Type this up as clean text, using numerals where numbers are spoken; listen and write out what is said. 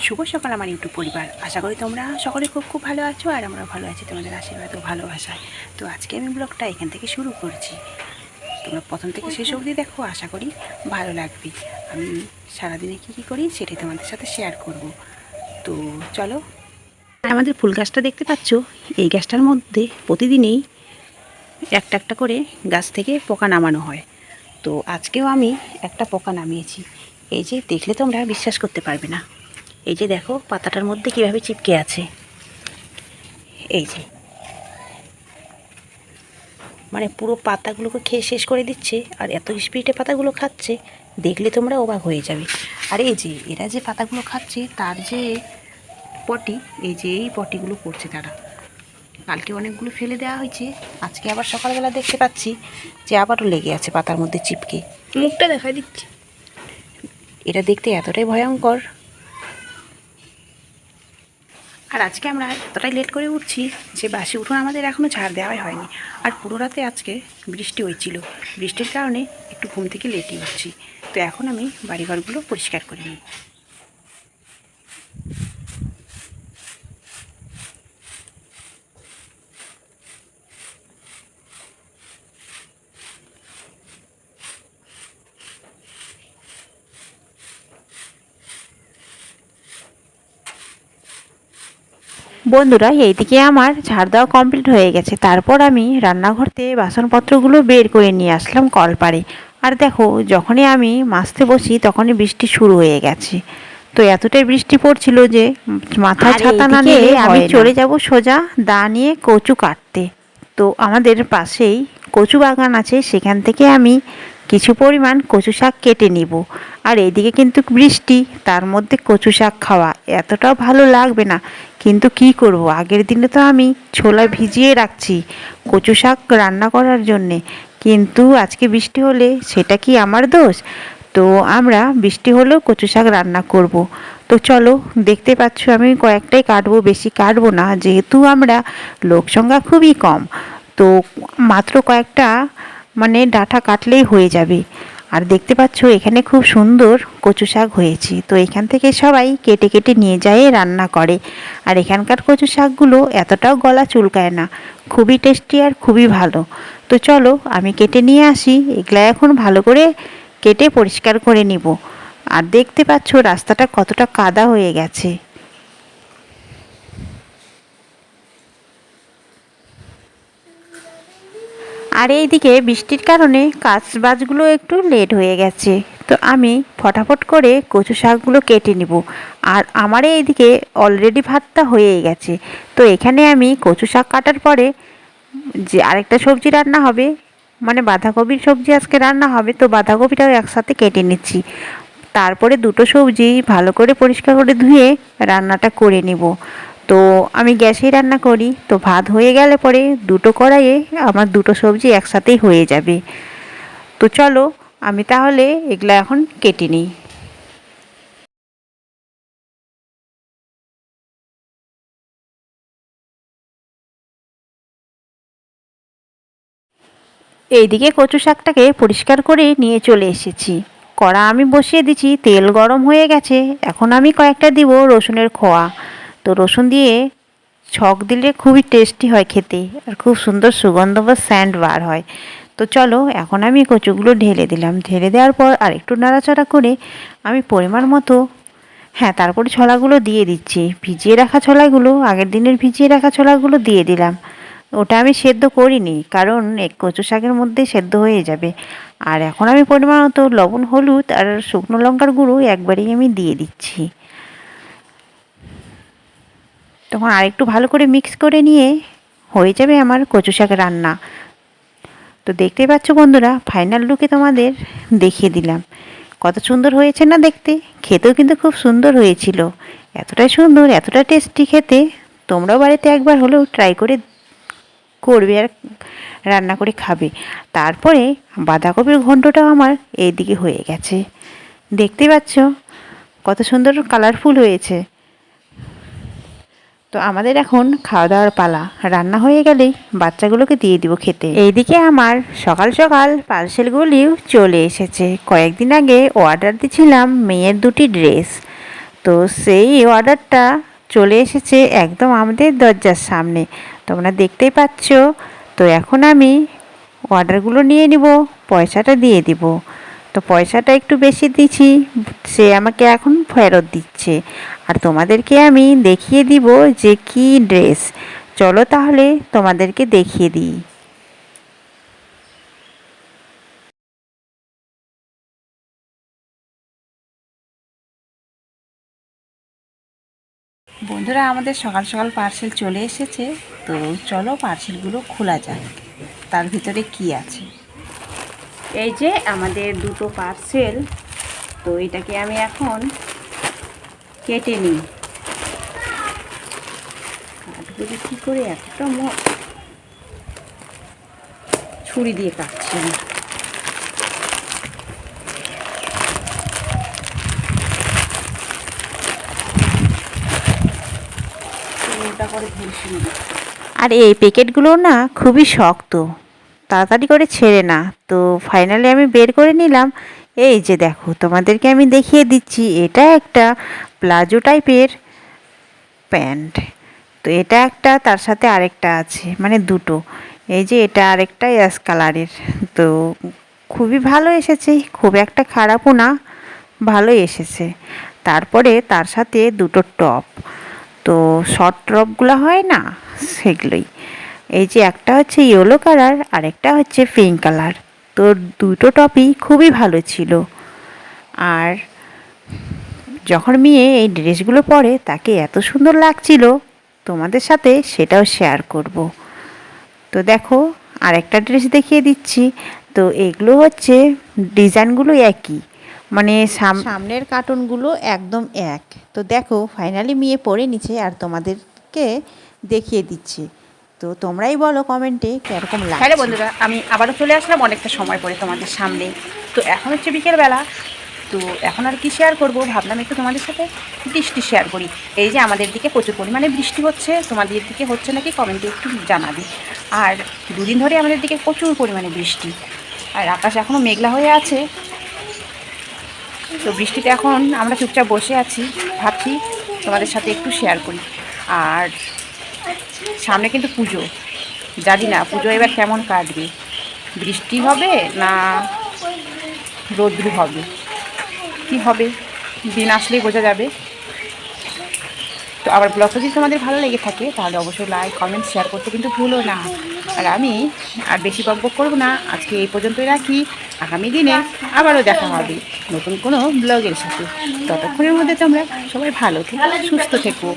শুভ সকাল আমার ইউটিউব পরিবার। আশা করি তোমরা সকলে খুব খুব ভালো আছো, আর আমরা ভালো আছি তোমাদের আশীর্বাদ ও ভালোবাসায়। তো আজকে আমি ব্লগটা এখান থেকে শুরু করছি। তোমরা প্রথম থেকে শেষ অবধি দেখো, আশা করি ভালো লাগবে। আমি সারাদিনে কী করি সেটাই তোমাদের সাথে শেয়ার করব। তো চলো। আমাদের ফুল গাছটা দেখতে পাচ্ছ, এই গাছটার মধ্যে প্রতিদিনই একটা একটা করে গাছ থেকে পোকা নামানো হয়। তো আজকেও আমি একটা পোকা নামিয়েছি। এই যে দেখলে তোমরা বিশ্বাস করতে পারবে না। এই যে দেখো পাতাটার মধ্যে কিভাবে চিপকে আছে। এই যে মানে পুরো পাতাগুলোকে খেয়ে শেষ করে দিচ্ছে, আর এত স্পিডে পাতাগুলো খাচ্ছে, দেখলে তোমরা অবাক হয়ে যাবে। আর এই যে এরা যে পাতাগুলো খাচ্ছে তার যে পটি, এই যে এই পটিগুলো করছে তারা। কালকে অনেকগুলো ফেলে দেওয়া হয়েছে, আজকে আবার সকালবেলা দেখতে পাচ্ছি যে আবারও লেগে আছে পাতার মধ্যে চিপকে। মুখটা দেখাই দিচ্ছি। এটা দেখতে এতটাই ভয়ঙ্কর। আর আজকে আমরা এতটাই লেট করে উঠছি যে বাসি উঠোন আমাদের এখনও ঝাড় দেওয়াই হয়নি। আর পুরো রাতে আজকে বৃষ্টি হয়েছিল, বৃষ্টির কারণে একটু ঘুম থেকে লেটই উঠছি। তো এখন আমি বাড়িঘরগুলো পরিষ্কার করে নিই। বন্ধুরা, এইদিকে আমার ঝাড় দেওয়া কমপ্লিট হয়ে গেছে। তারপর আমি রান্নাঘর থেকে বাসনপত্রগুলো বের করে নিয়ে আসলাম কলপাড়ে। আর দেখো, যখনই আমি মাজতে বসি তখনই বৃষ্টি শুরু হয়ে গেছে। তো এতটাই বৃষ্টি পড়ছিল যে মাথায় ছাতা না নিয়ে আমি চলে যাব সোজা দা নিয়ে কচু কাটতে। তো আমাদের পাশেই কচু বাগান আছে, সেখান থেকে আমি কিছু পরিমাণ কচু শাক কেটে নিব। আর এইদিকে কিন্তু বৃষ্টি, তার মধ্যে কচু শাক খাওয়া এতটাও ভালো লাগবে না, কিন্তু কি করব, আগের দিনে তো আমি ছোলা ভিজিয়ে রাখছি কচু শাক রান্না করার জন্যে, কিন্তু আজকে বৃষ্টি হলে সেটা কি আমার দোষ? তো আমরা বৃষ্টি হলেও কচু শাক রান্না করব। তো চলো, দেখতে পাচ্ছ আমি কয়েকটাই কাটবো, বেশি কাটবো না, যেহেতু আমরা লোক সংখ্যা খুবই কম। তো মাত্র কয়েকটা মানে ডাঁটা কাটলেই হয়ে যাবে। আর দেখতে পাচ্ছ এখানে খুব সুন্দর কচু শাক হয়েছে, তো এখান থেকে সবাই কেটে কেটে নিয়ে যায় রান্না করে। আর এখানকার কচু শাকগুলো এতটাও গলা চুলকায় না, খুবই টেস্টি আর খুবই ভালো। তো চলো আমি কেটে নিয়ে আসি, এগুলা এখন ভালো করে কেটে পরিষ্কার করে নিব। আর দেখতে পাচ্ছ রাস্তাটা কতটা কাদা হয়ে গেছে। আর এইদিকে বৃষ্টির কারণে কাজবাজগুলো একটু লেট হয়ে গেছে, তো আমি ফটাফট করে কচু শাকগুলো কেটে নিব। আর আমার এইদিকে অলরেডি ভাতটা হয়েই গেছে। তো এখানে আমি কচু শাক কাটার পরে যে আরেকটা সবজি রান্না হবে, মানে বাঁধাকপির সবজি আজকে রান্না হবে, তো বাঁধাকপিটাও একসাথে কেটে নিচ্ছি। তারপরে দুটো সবজি ভালো করে পরিষ্কার করে ধুয়ে রান্নাটা করে নিব। তো আমি গ্যাসেই রান্না করি, তো ভাত হয়ে গেলে পরে দুটো কড়াইয়ে আমার দুটো সবজি একসাথেই হয়ে যাবে। তো চলো আমি তাহলে এগুলো এখন কেটে নিই। এইদিকে কচু শাকটাকে পরিষ্কার করে নিয়ে চলে এসেছি। কড়া আমি বসিয়ে দিচ্ছি, তেল গরম হয়ে গেছে। এখন আমি কয়েকটা দিব রসুনের খোয়া। তো রসুন দিয়ে ছক দিলে খুবই টেস্টি হয় খেতে, আর খুব সুন্দর সুগন্ধ বা স্যান্ড বার হয়। তো চলো এখন আমি কচুগুলো ঢেলে দিলাম। ঢেলে দেওয়ার পর আর একটু নাড়াচাড়া করে আমি পরিমাণ মতো, হ্যাঁ, তারপরে ছোলাগুলো দিয়ে দিচ্ছি। ভিজিয়ে রাখা ছোলাগুলো, আগের দিনের ভিজিয়ে রাখা ছোলাগুলো দিয়ে দিলাম। ওটা আমি সেদ্ধ করিনি, কারণ এই কচু শাকের মধ্যে সেদ্ধ হয়ে যাবে। আর এখন আমি পরিমাণ মতো লবণ, হলুদ আর শুকনো লঙ্কার গুঁড়ো একবারেই আমি দিয়ে দিচ্ছি। তখন আরেকটু ভালো করে মিক্স করে নিয়ে হয়ে যাবে আমার কচু শাক রান্না। তো দেখতে পাচ্ছ বন্ধুরা, ফাইনাল লুকে তোমাদের দেখিয়ে দিলাম কত সুন্দর হয়েছে না দেখতে। খেতেও কিন্তু খুব সুন্দর হয়েছিল, এতটাই সুন্দর, এতটা টেস্টি খেতে। তোমরাও বাড়িতে একবার হলেও ট্রাই করে করবে আর রান্না করে খাবে। তারপরে বাঁধাকপির ঘন্টটাও আমার এইদিকে হয়ে গেছে, দেখতে পাচ্ছ কত সুন্দর কালারফুল হয়েছে। তো আমাদের এখন খাওয়া দাওয়ার পালা, রান্না হয়ে গেলেই বাচ্চাগুলোকে দিয়ে দিব খেতে। এইদিকে আমার সকাল সকাল পার্সেলগুলিও চলে এসেছে। কয়েকদিন আগে অর্ডার দিয়েছিলাম মেয়ের দুটি ড্রেস, তো সেই অর্ডারটা চলে এসেছে একদম আমাদের দরজার সামনে, তোমরা দেখতেই পাচ্ছ। তো এখন আমি অর্ডারগুলো নিয়ে নিব, পয়সাটা দিয়ে দিব। তো পয়সাটা একটু বেশি দিচ্ছি, সে আমাকে এখন ফেরত দিচ্ছে। আর তোমাদেরকে আমি দেখিয়ে দিব যে কি ড্রেস। চলো তাহলে তোমাদেরকে দেখিয়ে দিই। বন্ধুরা, আমাদের সকাল সকাল পার্সেল চলে এসেছে। তো চলো পার্সেলগুলো খোলা যাক, তার ভিতরে কি আছে। এই যে আমাদের দুটো পার্সেল। তো এটাকে আমি এখন কেটে নিই। কাটবো কী করে, এতটা ছুরি দিয়ে কাটছি আমি। উল্টা করে ধরছি না। আর এই প্যাকেটগুলো না খুবই শক্ত, তাড়াতাড়ি করে ছেড়ে না। তো ফাইনালি আমি বের করে নিলাম। এই যে দেখো, তোমাদেরকে আমি দেখিয়ে দিচ্ছি, এটা একটা প্লাজো টাইপের প্যান্ট। তো এটা একটা, তার সাথে আরেকটা আছে, মানে দুটো। এই যে এটা আরেকটা অ্যাশ কালারের। তো খুবই ভালো এসেছে, খুব একটা খারাপও না, ভালোই এসেছে। তারপরে তার সাথে দুটো টপ, তো শর্ট টপগুলো হয় না, সেগুলোই। এই যে একটা হচ্ছে ইয়েলো কালার আর একটা হচ্ছে পিঙ্ক কালার। তো দুটো টপই খুবই ভালো ছিল। আর যখন মেয়ে এই ড্রেসগুলো পরে তাকে এত সুন্দর লাগছিল, তোমাদের সাথে সেটাও শেয়ার করব। তো দেখো, আরেকটা ড্রেস দেখিয়ে দিচ্ছি। তো এগুলো হচ্ছে ডিজাইনগুলো একই, মানে সামনের কার্টুনগুলো একদম এক। তো দেখো ফাইনালি মেয়ে পরে নিচ্ছে আর তোমাদেরকে দেখিয়ে দিচ্ছে। তো তোমরাই বলো কমেন্টে কীরকম লাগে। হ্যালো বন্ধুরা, আমি আবারও চলে আসলাম অনেকটা সময় পরে তোমাদের সামনে। তো এখন হচ্ছে বিকেলবেলা। তো এখন আর কি শেয়ার করব, ভাবলাম একটু তোমাদের সাথে বৃষ্টি শেয়ার করি। এই যে আমাদের দিকে প্রচুর পরিমাণে বৃষ্টি হচ্ছে, তোমাদের দিকে হচ্ছে নাকি কমেন্টে একটু জানাবি। আর দুদিন ধরে আমাদের দিকে প্রচুর পরিমাণে বৃষ্টি, আর আকাশ এখনও মেঘলা হয়ে আছে। তো বৃষ্টিতে এখন আমরা চুপচাপ বসে আছি, ভাবছি তোমাদের সাথে একটু শেয়ার করি। আর সামনে কিন্তু পুজো, জানি না পুজো এবার কেমন কাটবে, বৃষ্টি হবে না রৌদ্র হবে, কি হবে দিন আসলেই বোঝা যাবে। তো আবার ব্লগটা যদি তোমাদের ভালো লেগে থাকে তাহলে অবশ্যই লাইক কমেন্ট শেয়ার করতে কিন্তু ভুলো না। আর আমি আর বেশি বকবক করবো না, আজকে এই পর্যন্তই রাখি। আগামী দিনে আবারও দেখা হবে নতুন কোনো ব্লগের সাথে। ততক্ষণের মধ্যে তোমরা সবাই ভালো থেকো, সুস্থ থেকো।